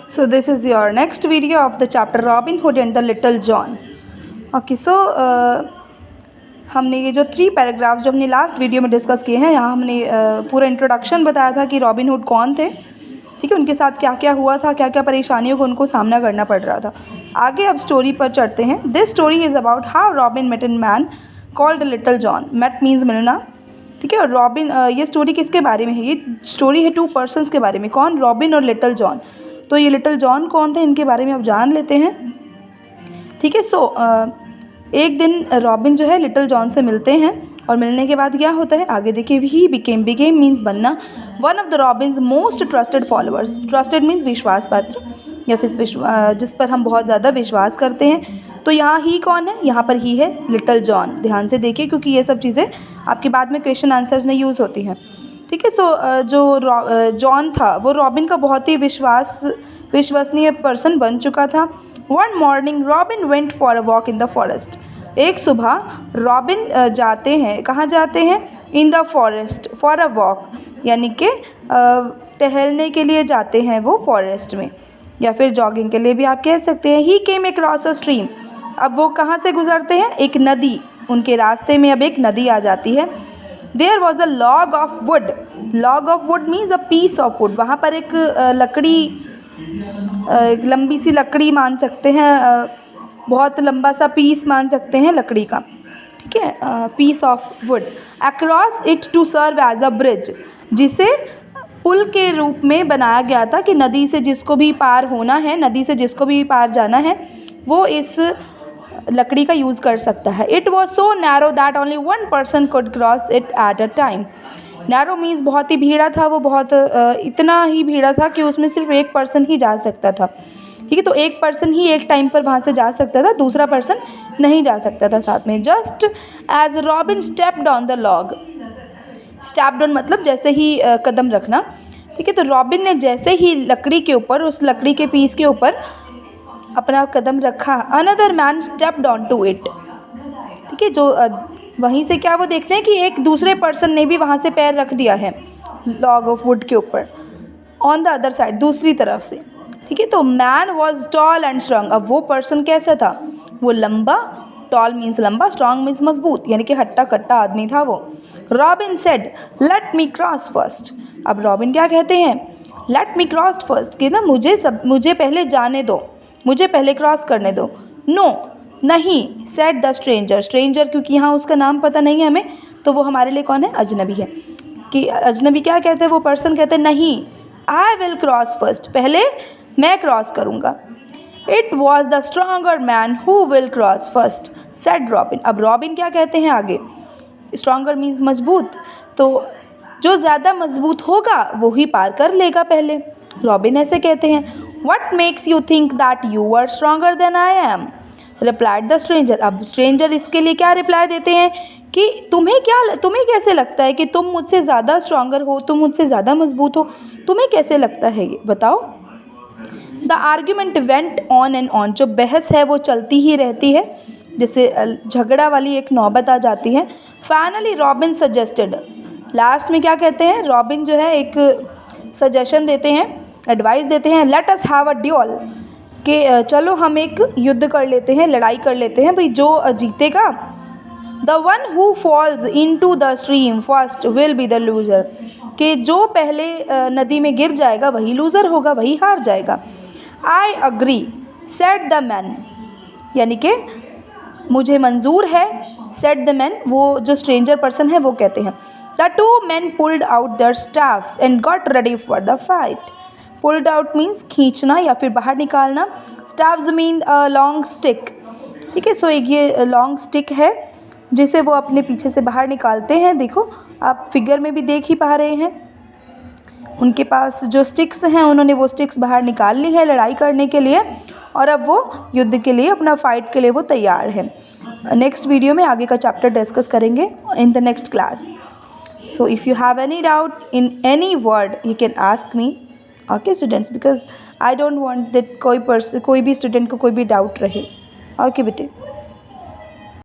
So this is your next video of the chapter Robin Hood and the Little John. Okay, so हमने ये जो 3 paragraph जो हमने last video में discuss किए हैं, यहाँ हमने पूरा इंट्रोडक्शन बताया था कि रॉबिन हुड कौन थे, ठीक है, उनके साथ क्या क्या हुआ था, क्या क्या परेशानियों को उनको सामना करना पड़ रहा था। आगे अब स्टोरी पर चढ़ते हैं। This story is about how Robin met an man called Little John. Met means मिलना, ठीक है। और रॉबिन, ये स्टोरी किसके बारे में है? ये स्टोरी है 2 पर्सनस के बारे में। कौन? रॉबिन और लिटिल जॉन। तो ये लिटिल जॉन कौन थे, इनके बारे में अब जान लेते हैं, ठीक है। सो एक दिन रॉबिन जो है लिटिल जॉन से मिलते हैं और मिलने के बाद क्या होता है आगे देखिए। ही बिकेम मीन्स बनना one of the Robins most trusted followers. Trusted means विश्वास पात्र या फिर जिस पर हम बहुत ज़्यादा विश्वास करते हैं। तो यहाँ ही कौन है? यहाँ पर ही है लिटिल जॉन। ध्यान से देखिए क्योंकि ये सब चीज़ें आपके बाद में क्वेश्चन आंसर्स में यूज़ होती हैं, ठीक है। सो जो जॉन था वो रॉबिन का बहुत ही विश्वसनीय पर्सन बन चुका था। One morning robin went for a walk in the forest. एक सुबह रॉबिन जाते हैं, कहाँ जाते हैं? In the forest for a walk, यानी कि टहलने के लिए जाते हैं वो फॉरेस्ट में, या फिर जॉगिंग के लिए भी आप कह सकते हैं। ही केम अक्रॉस अ स्ट्रीम। अब वो कहाँ से गुजरते हैं? एक नदी। उनके रास्ते में अब एक नदी आ जाती है। There was a log of wood. Log of wood means a piece of wood. वहाँ पर एक लकड़ी, एक लंबी सी लकड़ी मान सकते हैं, बहुत लंबा सा पीस मान सकते हैं लकड़ी का, ठीक है, piece of wood. Across it to serve as a bridge, जिसे पुल के रूप में बनाया गया था कि नदी से जिसको भी पार होना है, नदी से जिसको भी पार जाना है, वो इस लकड़ी का यूज़ कर सकता है। It was so narrow that only 1 person could cross it at a time. Narrow means बहुत ही भीड़ा था, वो बहुत इतना ही भीड़ा था कि उसमें सिर्फ एक पर्सन ही जा सकता था, ठीक है। तो एक पर्सन ही एक टाइम पर वहाँ से जा सकता था, दूसरा पर्सन नहीं जा सकता था साथ में। Just as Robin stepped on the log. Stepped on मतलब जैसे ही कदम रखना, ठीक है। तो रॉबिन ने जैसे ही लकड़ी के ऊपर, उस लकड़ी के पीस के ऊपर अपना कदम रखा, another man stepped on to it, ठीक है। जो वहीं से क्या वो देखते हैं कि एक दूसरे पर्सन ने भी वहाँ से पैर रख दिया है लॉग ऑफ वुड के ऊपर, ऑन द अदर साइड, दूसरी तरफ से, ठीक है। तो man was tall and strong. अब वो पर्सन कैसा था? वो लंबा, टॉल मीन्स लंबा, स्ट्रांग मीन्स मजबूत, यानी कि हट्टा कट्टा आदमी था वो। Robin said let me cross first. अब रॉबिन क्या कहते हैं? लेट मी क्रॉस फर्स्ट, कि ना मुझे पहले जाने दो, मुझे पहले क्रॉस करने दो। नो, नहीं। Said the stranger. स्ट्रेंजर क्योंकि यहाँ उसका नाम पता नहीं है हमें, तो वो हमारे लिए कौन है? अजनबी है। कि अजनबी क्या कहते हैं? वो पर्सन कहते हैं नहीं, आई विल क्रॉस फर्स्ट, पहले मैं क्रॉस करूँगा। It was the stronger man who will cross first said robin. अब रॉबिन क्या कहते हैं आगे? स्ट्रॉन्गर मीन्स मजबूत, तो जो ज़्यादा मजबूत होगा वो ही पार कर लेगा पहले। रॉबिन ऐसे कहते हैं। What makes you think that you are stronger than I am, replied the stranger. अब स्ट्रेंजर इसके लिए क्या रिप्लाई देते हैं कि तुम्हें कैसे लगता है कि तुम मुझसे ज़्यादा स्ट्रॉन्गर हो, तुम मुझसे ज़्यादा मजबूत हो, तुम्हें कैसे लगता है ये बताओ। The argument went on and on. जो बहस है वो चलती ही रहती है, जैसे झगड़ा वाली एक नौबत आ जाती है। Finally robin suggested. लास्ट में क्या कहते हैं? रॉबिन जो है एक सजेशन देते हैं, एडवाइस देते हैं। Let us have a dual, कि चलो हम एक युद्ध कर लेते हैं, लड़ाई कर लेते हैं भाई, जो जीतेगा। The one who falls into the stream first will be the loser, कि जो पहले नदी में गिर जाएगा वही लूज़र होगा, वही हार जाएगा। I agree said the man, यानी कि मुझे मंजूर है। सेड द मैन, वो जो स्ट्रेंजर पर्सन है वो कहते हैं। The 2 men pulled out their staffs and got ready for the fight. Pulled out means खींचना या फिर बाहर निकालना। स्टाफ्स मीन लॉन्ग स्टिक, ठीक है। सो एक ये लॉन्ग स्टिक है जिसे वो अपने पीछे से बाहर निकालते हैं। देखो आप फिगर में भी देख ही पा रहे हैं, उनके पास जो स्टिक्स हैं उन्होंने वो स्टिक्स बाहर निकाल ली है लड़ाई करने के लिए, और अब वो युद्ध के लिए, अपना फाइट के लिए वो तैयार है। नेक्स्ट वीडियो में आगे का चैप्टर डिस्कस करेंगे in the next class. So if you have any doubt in any word, you can ask me, okay students, because I don't want that कोई भी स्टूडेंट को कोई भी डाउट रहे। ओके बेटे।